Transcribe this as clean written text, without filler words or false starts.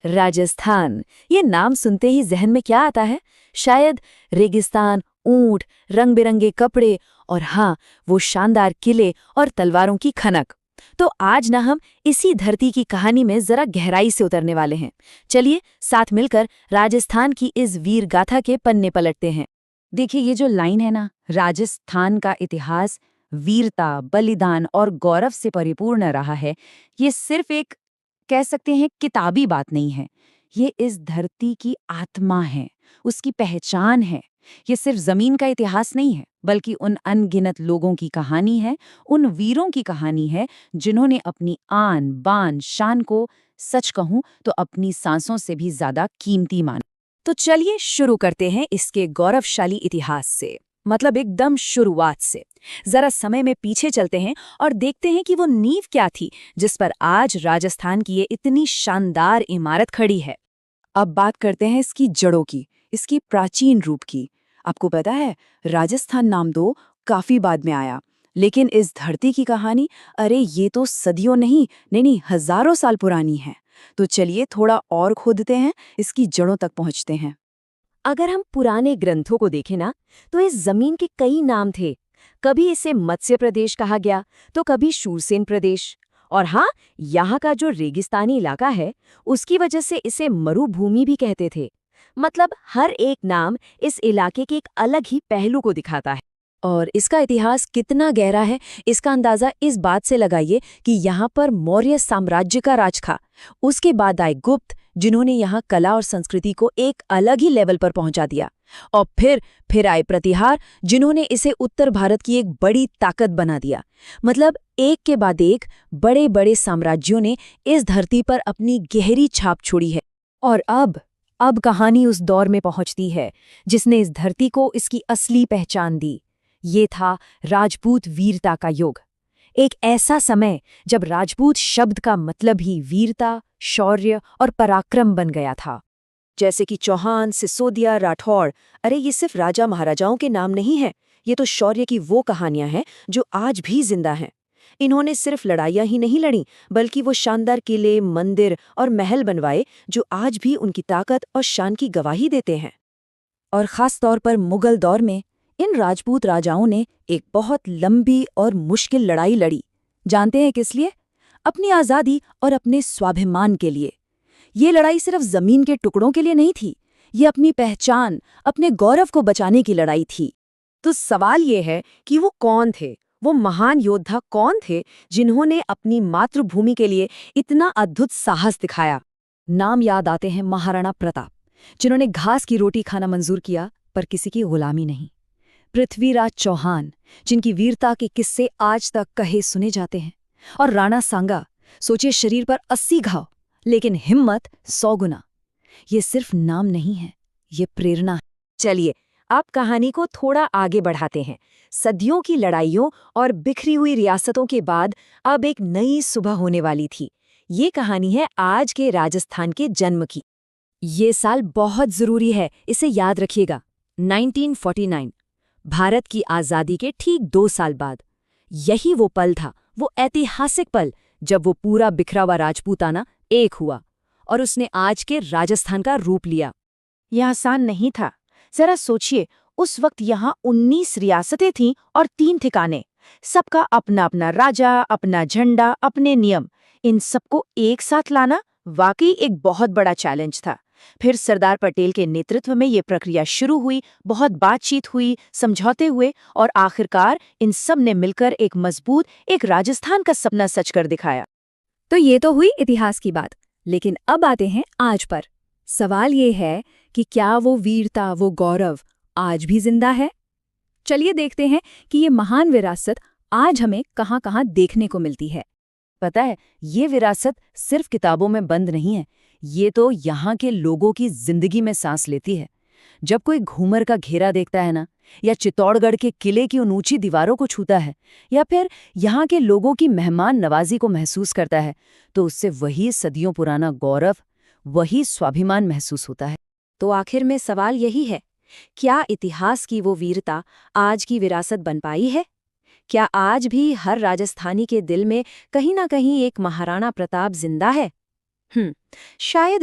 राजस्थान, ये नाम सुनते ही जहन में क्या आता है? शायद रेगिस्तान, ऊंट, रंग बिरंगे कपड़े और हाँ, वो शानदार किले और तलवारों की खनक। तो आज ना हम इसी धरती की कहानी में जरा गहराई से उतरने वाले हैं। चलिए साथ मिलकर राजस्थान की इस वीर गाथा के पन्ने पलटते हैं। देखिए, ये जो लाइन है ना, राजस्थान का इतिहास वीरता, बलिदान और गौरव से परिपूर्ण रहा है। ये सिर्फ एक, कह सकते हैं, किताबी बात नहीं है। ये इस धरती की आत्मा है, उसकी पहचान है। ये सिर्फ जमीन का इतिहास नहीं है, बल्कि उन अनगिनत लोगों की कहानी है, उन वीरों की कहानी है जिन्होंने अपनी आन बान शान को, सच कहूं तो अपनी सांसों से भी ज्यादा कीमती माना। तो चलिए शुरू करते हैं इसके गौरवशाली इतिहास से, मतलब एकदम शुरुआत से। जरा समय में पीछे चलते हैं और देखते हैं कि वो नींव क्या थी जिस पर आज राजस्थान की ये इतनी शानदार इमारत खड़ी है। अब बात करते हैं इसकी जड़ों की, इसकी प्राचीन रूप की। आपको पता है, राजस्थान नाम तो काफी बाद में आया, लेकिन इस धरती की कहानी, अरे ये तो सदियों नहीं, हजारों साल पुरानी है। तो चलिए थोड़ा और खोदते हैं, इसकी जड़ों तक पहुंचते हैं। अगर हम पुराने ग्रंथों को देखें ना, तो इस जमीन के कई नाम थे। कभी इसे मत्स्य प्रदेश कहा गया, तो कभी शूरसेन प्रदेश। और हाँ, यहाँ का जो रेगिस्तानी इलाका है, उसकी वजह से इसे मरुभूमि भी कहते थे। मतलब हर एक नाम इस इलाके के एक अलग ही पहलू को दिखाता है। और इसका इतिहास कितना गहरा है, इसका अंदाजा इस बात से लगाइए कि यहाँ पर मौर्य साम्राज्य का राज था। उसके बाद आए गुप्त, जिन्होंने यहाँ कला और संस्कृति को एक अलग ही लेवल पर पहुंचा दिया। और फिर आए प्रतिहार, जिन्होंने इसे उत्तर भारत की एक बड़ी ताकत बना दिया। मतलब एक के बाद एक बड़े बड़े साम्राज्यों ने इस धरती पर अपनी गहरी छाप छोड़ी है। और अब कहानी उस दौर में पहुंचती है जिसने इस धरती को इसकी असली पहचान दी। ये था राजपूत वीरता का युग। एक ऐसा समय जब राजपूत शब्द का मतलब ही वीरता, शौर्य और पराक्रम बन गया था। जैसे कि चौहान, सिसोदिया, राठौड़, अरे ये सिर्फ राजा महाराजाओं के नाम नहीं हैं, ये तो शौर्य की वो कहानियां हैं जो आज भी जिंदा हैं। इन्होंने सिर्फ लड़ाइयां ही नहीं लड़ी, बल्कि वो शानदार किले, मंदिर और महल बनवाए जो आज भी उनकी ताकत और शान की गवाही देते हैं। और खास तौर पर मुगल दौर में इन राजपूत राजाओं ने एक बहुत लंबी और मुश्किल लड़ाई लड़ी। जानते हैं किस लिए? अपनी आज़ादी और अपने स्वाभिमान के लिए। ये लड़ाई सिर्फ जमीन के टुकड़ों के लिए नहीं थी, ये अपनी पहचान, अपने गौरव को बचाने की लड़ाई थी। तो सवाल ये है कि वो कौन थे, वो महान योद्धा कौन थे जिन्होंने अपनी मातृभूमि के लिए इतना अद्भुत साहस दिखाया? नाम याद आते हैं महाराणा प्रताप, जिन्होंने घास की रोटी खाना मंजूर किया पर किसी की गुलामी नहीं। पृथ्वीराज चौहान, जिनकी वीरता के किस्से आज तक कहे सुने जाते हैं। और राणा सांगा, सोचिए शरीर पर 80 घाव लेकिन हिम्मत 100 गुना। ये सिर्फ नाम नहीं है, ये प्रेरणा है। चलिए अब कहानी को थोड़ा आगे बढ़ाते हैं। सदियों की लड़ाइयों और बिखरी हुई रियासतों के बाद अब एक नई सुबह होने वाली थी। ये कहानी है आज के राजस्थान के जन्म की। ये साल बहुत जरूरी है, इसे याद रखिएगा। 1949, भारत की आज़ादी के ठीक 2 साल बाद। यही वो पल था, वो ऐतिहासिक पल जब वो पूरा बिखरा हुआ राजपूताना एक हुआ और उसने आज के राजस्थान का रूप लिया। यह आसान नहीं था। जरा सोचिए, उस वक्त यहाँ 19 रियासतें थीं और 3 ठिकाने। सबका अपना अपना राजा, अपना झंडा, अपने नियम। इन सबको एक साथ लाना वाकई एक बहुत बड़ा चैलेंज था। फिर सरदार पटेल के नेतृत्व में ये प्रक्रिया शुरू हुई, बहुत बातचीत हुई, समझौते हुए और आखिरकार इन सब ने मिलकर एक मजबूत, एक राजस्थान का सपना सच कर दिखाया। तो ये तो हुई इतिहास की बात, लेकिन अब आते हैं आज पर। सवाल ये है कि क्या वो वीरता, वो गौरव आज भी जिंदा है? चलिए देखते हैं कि ये महान विरासत आज हमें कहाँ-कहाँ देखने को मिलती है। पता है, ये विरासत सिर्फ किताबों में बंद नहीं है, ये तो यहाँ के लोगों की जिंदगी में सांस लेती है। जब कोई घूमर का घेरा देखता है ना, या चित्तौड़गढ़ के किले की उन ऊंची दीवारों को छूता है, या फिर यहाँ के लोगों की मेहमान नवाजी को महसूस करता है, तो उससे वही सदियों पुराना गौरव, वही स्वाभिमान महसूस होता है। तो आखिर में सवाल यही है, क्या इतिहास की वो वीरता आज की विरासत बन पाई है? क्या आज भी हर राजस्थानी के दिल में कहीं ना कहीं एक महाराणा प्रताप जिंदा है? शायद